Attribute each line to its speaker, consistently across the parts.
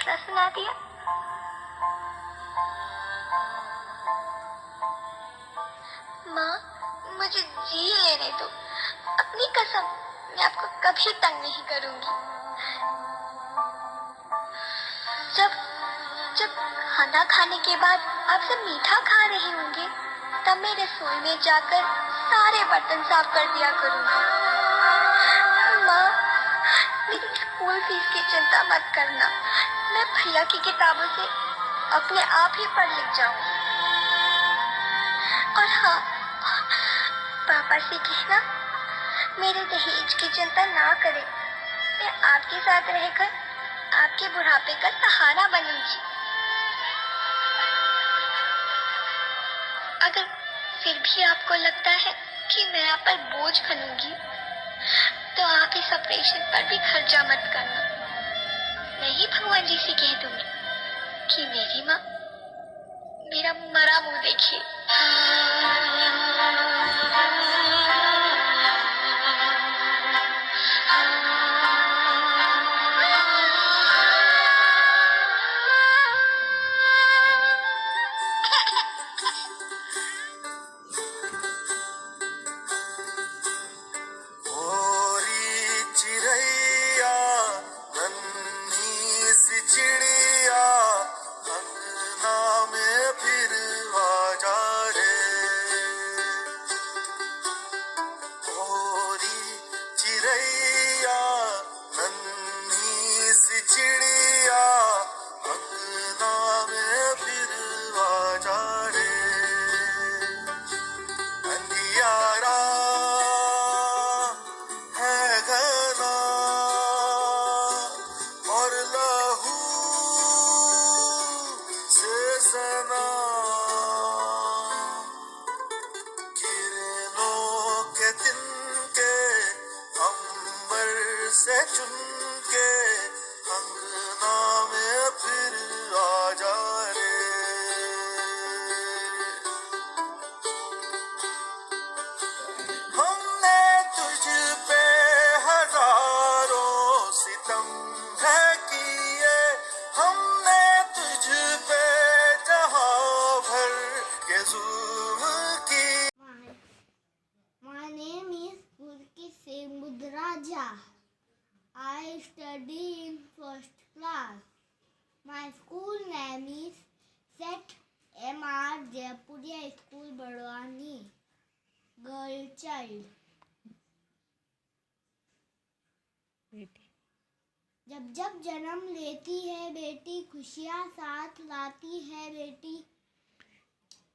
Speaker 1: फैसला सुना दिया। माँ, मुझे जी लेने दो। अपनी कसम, मैं आपको कभी तंग नहीं करूंगी। जब जब खाना खाने के बाद आप सब मीठा खा रहे होंगे, तब मैं रसोई में जाकर सारे बर्तन साफ कर दिया करूंगी। माँ, मेरी स्कूल फीस की चिंता मत करना। मैं भैया की किताबों से अपने आप ही पढ़ लिख जाऊंगी। और हाँ, पापा से कहना मेरे दहेज की चिंता ना करें। मैं आपके साथ रहकर आपके बुढ़ापे का सहारा बनूंगी। अगर फिर भी आपको लगता है कि मैं आप पर बोझ बनूंगी, तो आप इस ऑपरेशन पर भी खर्चा मत करना। मैं ही भगवान जी से कह दूंगी कि मेरी माँ मेरा मरा मुंह देखिए।
Speaker 2: से चुन के अंगना में फिर आ जा रे। हमने तुझ पे हजारों सितम है किए, हमने तुझ पे जहां भर के जुल्म की।
Speaker 3: My name is Pulkit Singh Mudraja. I study in first class. My school name is St. M.R. Jaipuriya School, Badwani. Girl child. जब जब जन्म लेती है बेटी, खुशियाँ साथ लाती है बेटी।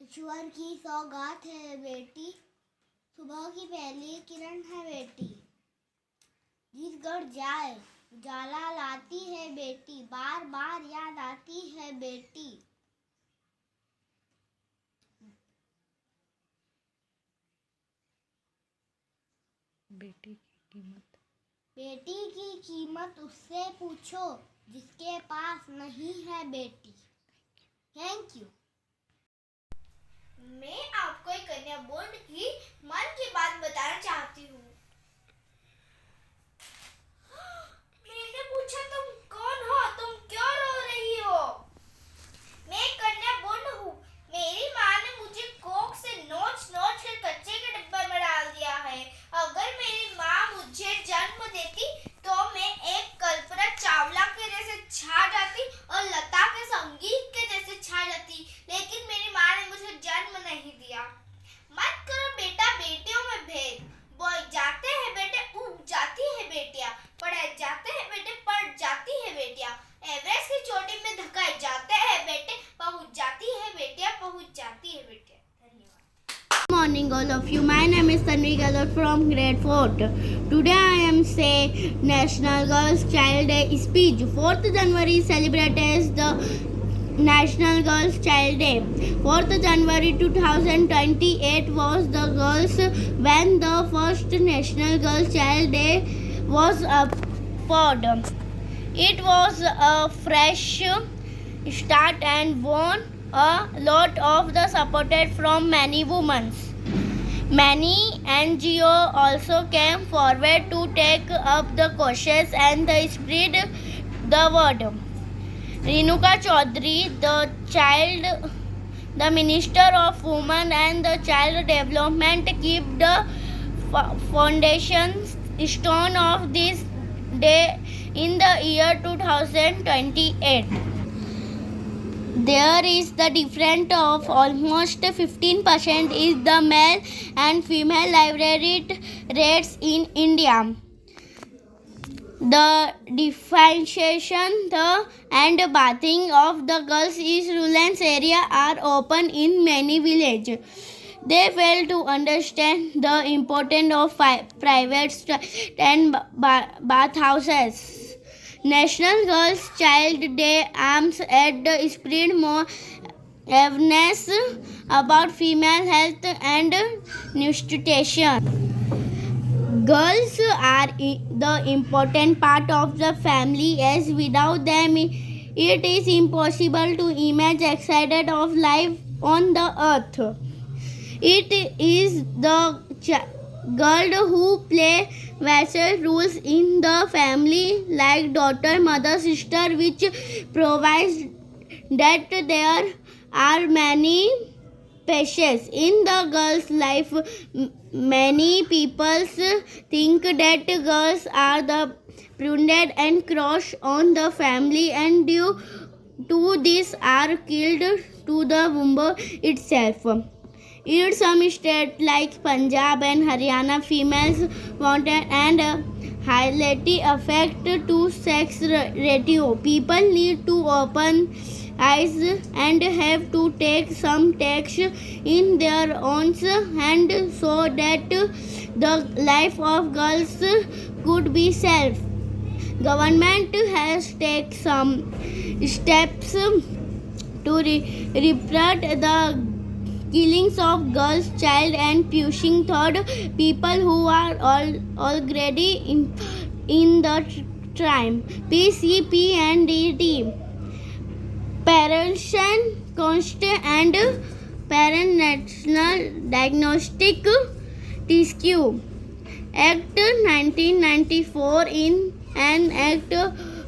Speaker 3: ईश्वर की सौगात है बेटी, सुबह की पहली किरण है बेटी। जिस घर जाए उजाला लाती है बेटी, बार बार याद आती है बेटी। बेटी की कीमत उससे पूछो जिसके पास नहीं है बेटी। Thank you. मैं आपको एक कन्या बोर्ड की मन की बात बताना चाहती हूँ। मैंने पूछा तुम कौन हो, तुम क्यों रो रही हो? मैं कन्या बोर्ड हूँ। मेरी माँ ने मुझे कोक से नोच नोच कर कच्चे के डिब्बे में डाल दिया है। अगर मेरी माँ मुझे जन्म देती तो मैं एक कल्पना चावला के जैसे छा जाती और लता के संगीत के जैसे छा जाती, लेकिन मेरी माँ ने मुझे जन्म नहीं दिया। मत करो बेटा बेटियों में भेद। बोए जाते हैं बेटे, उग जाती है बेटियां। पढ़ाए जाते हैं बेटे, पढ़ जाती है बेटियां। एवरेस्ट की चोटी में धकाए जाते हैं बेटे, पहुंच जाती है बेटियां, पहुंच जाती है बेटियां। धन्यवाद। Good morning all of you. My name is Tanvi Gahlot from grade 4. Today I am say National Girls Child Day speech. 4th January is celebrated as the National Girls Child Day. 4th January 2028 was the girls when the first National Girls Child Day was uploaded. It was a fresh start and won a lot of the support from many women. Many NGO also came forward to take up the causes and spread the word. Renuka Chaudhary, the Minister of Women and the Child Development, keep the foundation stone of this day in the year 2028. There is the difference of almost 15% is the male and female library rates in India. The differentiation and bathing of the girls in rural area are open in many villages. They fail to understand the importance of private and bathhouses. National Girls Child Day aims at the spread more awareness about female health and nutrition. Girls are the important part of the family, as without them it is impossible to imagine excited of life on the earth. It is the girl who play vital roles in the family, like daughter, mother, sister, which provides that there are many passions in the girl's life. Many people think that girls are the prudent and cross on the family, and due to this are killed to the womb itself. In some states like Punjab and Haryana, females wanted and highly affect to sex ratio. People need to open eyes and have to take some steps in their own hand so that the life of girls could be safe. Government has taken some steps to repress the killings of girls, child, and pushing third people who are already in the crime. PCP and DT, Parental Constant and Parent National Diagnostic Tissue Act 1994 in an act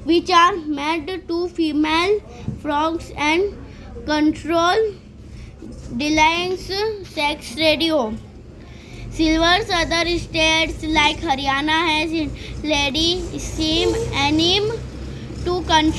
Speaker 3: which are made to female frogs and control Reliance sex radio. Silver's other states like Haryana has lady scheme aim to control